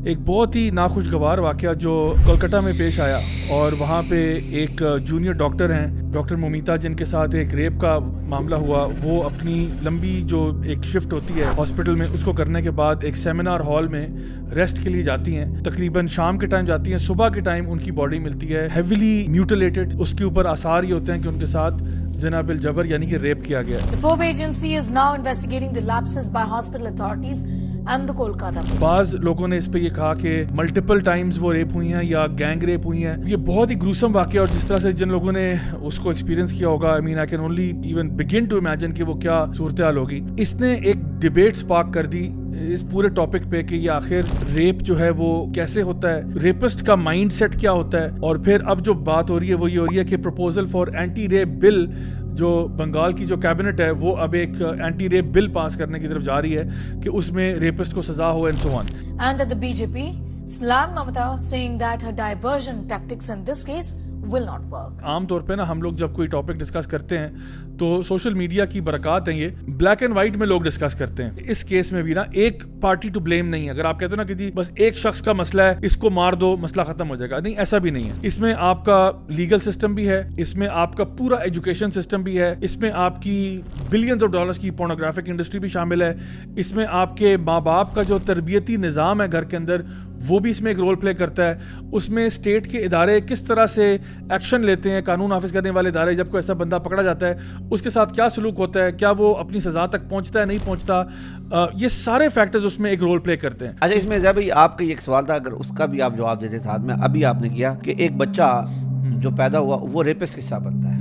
ایک بہت ہی ناخوشگوار واقعہ جو کولکتہ میں پیش آیا، اور وہاں پہ ایک جونیئر ڈاکٹر ہیں، ڈاکٹر مومیتا، جن کے ساتھ ایک ریپ کا معاملہ ہوا. وہ اپنی لمبی جو ایک شفٹ ہوتی ہے ہاسپٹل میں، اس کو کرنے کے بعد ایک سیمینار ہال میں ریسٹ کے لیے جاتی ہیں. تقریباً شام کے ٹائم جاتی ہیں، صبح کے ٹائم ان کی باڈی ملتی ہے ہیویلی میوٹیلیٹڈ. اس کے اوپر آثار یہ ہوتے ہیں کہ ان کے ساتھ زنا بالجبر یعنی کہ ریپ کیا گیا ہے. The probe agency is now investigating the lapses by hospital authorities and the Kolkata. بعض لوگوں نے اس پہ یہ کہا کہ ملٹیپل ٹائمز وہ ریپ ہوئی ہیں یا گینگ ریپ ہوئی ہیں. یہ بہت ہی گروسم واقعہ، اور جس طرح سے جن لوگوں نے اس کو ایکسپیرینس کیا ہوگا، I mean I can only even begin to imagine کہ وہ کیا صورتحال ہوگی. اس نے ایک ڈیبیٹ سپارک کر دی اس پورے ٹاپک پہ کہ یہ آخر ریپ جو ہے وہ کیسے ہوتا ہے، ریپسٹ کا مائنڈ سیٹ کیا ہوتا ہے. اور پھر اب جو بات ہو رہی ہے وہ یہ ہو رہی ہے کہ پروپوزل فار اینٹی ریپ بل، جو بنگال کی جو کیبنٹ ہے وہ اب ایک اینٹی ریپ بل پاس کرنے کی طرف جا رہی ہے کہ اس میں ریپسٹ کو سزا ہو and so on. And at the BJP slammed Mamata, saying that her diversion tactics in this case will not work. عام طور پہ نا ہم لوگ جب کوئی ٹاپک ڈسکس کرتے ہیں تو سوشل میڈیا کی برکات ہیں، یہ بلیک اینڈ وائٹ میں لوگ ڈسکس کرتے ہیں. اس کیس میں بھی نا ایک پارٹی ٹو بلیم نہیں ہے. اگر آپ کہتے ہو نا کہ جی بس ایک شخص کا مسئلہ ہے، اس کو مار دو مسئلہ ختم ہو جائے گا، نہیں، ایسا بھی نہیں ہے. اس میں آپ کا لیگل سسٹم بھی ہے، اس میں آپ کا پورا ایجوکیشن سسٹم بھی ہے، اس میں آپ کی بلینز آف ڈالرز کی پورنوگرافک انڈسٹری بھی شامل ہے، اس میں آپ کے ماں باپ کا جو تربیتی نظام ہے گھر کے اندر وہ بھی اس میں ایک رول پلے کرتا ہے. اس میں اسٹیٹ کے ادارے کس طرح سے ایکشن لیتے ہیں، قانون نافذ کرنے والے ادارے، جب کوئی ایسا بندہ پکڑا جاتا ہے اس کے ساتھ کیا سلوک ہوتا ہے، کیا وہ اپنی سزا تک پہنچتا ہے نہیں پہنچتا، یہ سارے فیکٹرز اس میں ایک رول پلے کرتے ہیں. اچھا، اس میں زیادہ آپ کا ایک سوال تھا، اگر اس کا بھی آپ جواب دیتے ساتھ میں. ابھی آپ نے کیا کہ ایک بچہ جو پیدا ہوا وہ ریپسٹ کس طرح بنتا ہے،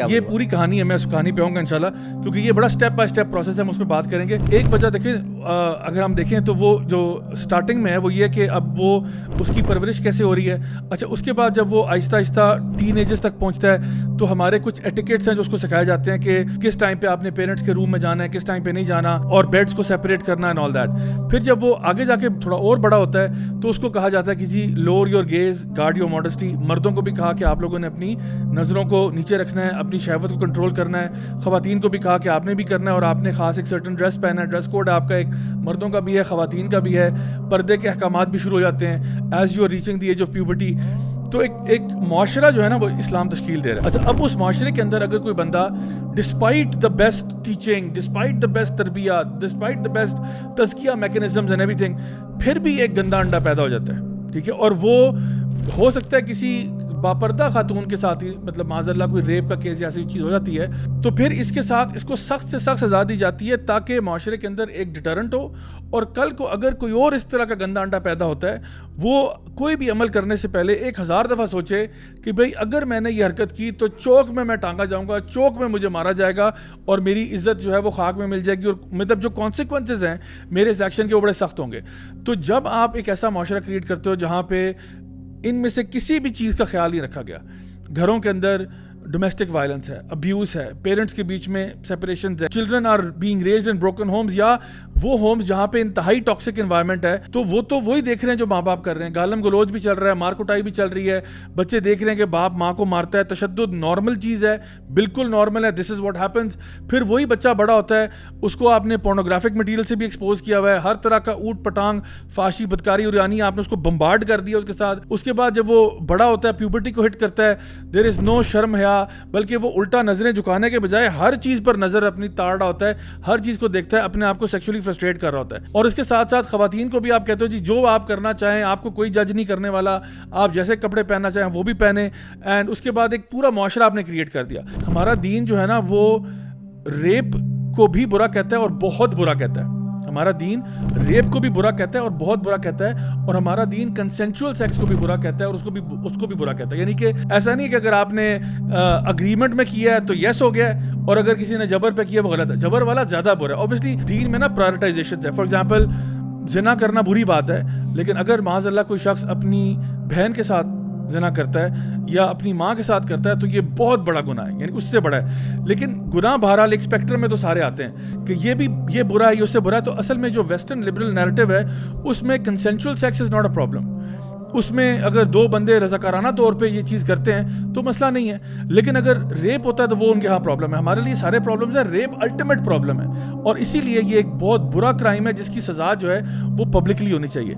یہ پوری کہانی ہے. میں اس کہانی پہ آؤں گا انشاءاللہ، کیونکہ یہ بڑا سٹیپ بائی سٹیپ پروسیس ہے، ہم اس پہ بات کریں گے. ایک وجہ دیکھیں، اگر ہم دیکھیں تو وہ جو سٹارٹنگ میں ہے وہ یہ کہ اب وہ اس کی پرورش کیسے ہو رہی ہے. اچھا، اس کے بعد جب وہ آہستہ آہستہ ٹین ایجز تک پہنچتا ہے تو ہمارے کچھ ایٹیکیٹس ہیں جو اس کو سکھائے جاتے ہیں کہ کس ٹائم پہ آپ نے پیرنٹس کے روم میں جانا ہے، کس ٹائم پہ نہیں جانا، اور بیڈس کو سیپریٹ کرنا اینڈ آل دیٹ. پھر جب وہ آگے جا کے تھوڑا اور بڑا ہوتا ہے تو اس کو کہا جاتا ہے کہ جی lower your gaze, guard your modesty. مردوں کو بھی کہا کہ آپ لوگوں نے اپنی نظروں کو نیچے رکھنا ہے، اپنی شہوت کو کنٹرول کرنا ہے. خواتین کو بھی کہا کہ آپ نے بھی کرنا ہے، اور آپ نے خاص ایک سرٹن ڈریس پہنا ہے. ڈریس کوڈ آپ کا ایک مردوں کا بھی ہے، خواتین کا بھی ہے. پردے کے احکامات بھی شروع ہو جاتے ہیں as you are reaching the age of puberty. تو ایک معاشرہ جو ہے نا وہ اسلام تشکیل دے رہا ہے. اچھا، اب اس معاشرے کے اندر اگر کوئی بندہ despite the best teaching, despite the best تربیت، ڈسپائٹ دا بیسٹ تزکیہ میکینزمز اینڈ ایوری تھنگ، پھر بھی ایک گندا انڈا پیدا ہو جاتا ہے، ٹھیک ہے. اور وہ ہو سکتا ہے کسی باپردہ خاتون کے ساتھ ہی، مطلب معاذ اللہ کوئی ریپ کا کیس یا ایسی چیز ہو جاتی ہے، تو پھر اس کے ساتھ اس کو سخت سے سخت سزا دی جاتی ہے تاکہ معاشرے کے اندر ایک ڈیٹرنٹ ہو. اور کل کو اگر کوئی اور اس طرح کا گندا انڈا پیدا ہوتا ہے، وہ کوئی بھی عمل کرنے سے پہلے 1000 دفعہ سوچے کہ بھئی اگر میں نے یہ حرکت کی تو چوک میں ٹانگا جاؤں گا، چوک میں مجھے مارا جائے گا، اور میری عزت جو ہے وہ خاک میں مل جائے گی، اور مطلب جو کانسیکوینسز ہیں میرے اس ایکشن کے وہ بڑے سخت ہوں گے. تو جب آپ ایک ایسا معاشرہ کریٹ کرتے ہو جہاں پہ ان میں سے کسی بھی چیز کا خیال نہیں رکھا گیا، گھروں کے اندر ڈومیسٹک وائلنس ہے، ابیوز ہے، پیرنٹس کے بیچ میں سیپریشنز ہے، children are being raised in broken homes, یا وہ ہومز جہاں پہ انتہائی ٹاکسک انوائرمنٹ ہے، تو وہ تو وہی دیکھ رہے ہیں جو ماں باپ کر رہے ہیں. گالم گلوچ بھی چل رہا ہے، مار کٹائی بھی چل رہی ہے، بچے دیکھ رہے ہیں کہ باپ ماں کو مارتا ہے. تشدد نارمل چیز ہے، بالکل نارمل ہے، دس از واٹ ہیپنز. پھر وہی بچہ بڑا ہوتا ہے، اس کو آپ نے پورنوگرافک مٹیریل سے بھی ایکسپوز کیا ہوا ہے، ہر طرح کا اوٹ پٹانگ، فاشی، بدکاری اور یعنی آپ نے اس کو بمبارڈ کر دیا اس کے ساتھ. اس کے بعد جب وہ بڑا ہوتا ہے، پیوبرٹی کو ہٹ کرتا ہے، دیر از نو شرم حیا، بلکہ وہ الٹا نظریں جھکانے کے بجائے ہر چیز پر نظر اپنی تاڑ رہا ہوتا ہے، ہر چیز کو دیکھتا ہے، اپنے آپ کو سیکشولی فرسٹریٹ کر رہا ہوتا ہے. اور اس کے ساتھ ساتھ خواتین کو بھی آپ کہتے ہو جی جو آپ کرنا چاہیں، آپ کو کوئی جج نہیں کرنے والا، آپ جیسے کپڑے پہننا چاہیں وہ بھی پہنے. اینڈ اس کے بعد ایک پورا معاشرہ آپ نے کریٹ کر دیا. ہمارا دین جو ہے نا وہ ریپ کو بھی برا کہتا ہے اور بہت برا کہتا ہے. ہمارا دین ریپ کو بھی برا کہتا ہے اور بہت برا کہتا ہے، اور ہمارا دین کنسینچول سیکس کو بھی برا کہتا ہے اور اس کو بھی برا کہتا ہے. یعنی کہ ایسا نہیں کہ اگر آپ نے اگریمنٹ میں کیا ہے تو یس ہو گیا ہے، اور اگر کسی نے جبر پہ کیا وہ غلط ہے. جبر والا زیادہ برا ہے. اوبویسلی دین میں نا پرائرٹائزیشن ہے. فار ایگزامپل زنا کرنا بری بات ہے، لیکن اگر معاذ اللہ کوئی شخص اپنی بہن کے ساتھ زنا کرتا ہے یا اپنی ماں کے ساتھ کرتا ہے تو یہ بہت بڑا گناہ ہے، یعنی اس سے بڑا ہے. لیکن گناہ بہرحال ایک اسپیکٹرم میں تو سارے آتے ہیں کہ یہ برا ہے، یہ اس سے برا ہے. تو اصل میں جو ویسٹرن لبرل نیریٹو ہے اس میں consensual sex is not a problem. اس میں اگر دو بندے رضاکارانہ طور پہ یہ چیز کرتے ہیں تو مسئلہ نہیں ہے. لیکن اگر ریپ ہوتا ہے تو وہ ان کے ہاں پرابلم ہے. ہمارے لیے سارے پرابلمز ہیں، ریپ الٹیمیٹ پرابلم ہے، اور اسی لیے یہ ایک بہت برا کرائم ہے جس کی سزا جو ہے وہ پبلکلی ہونی چاہیے.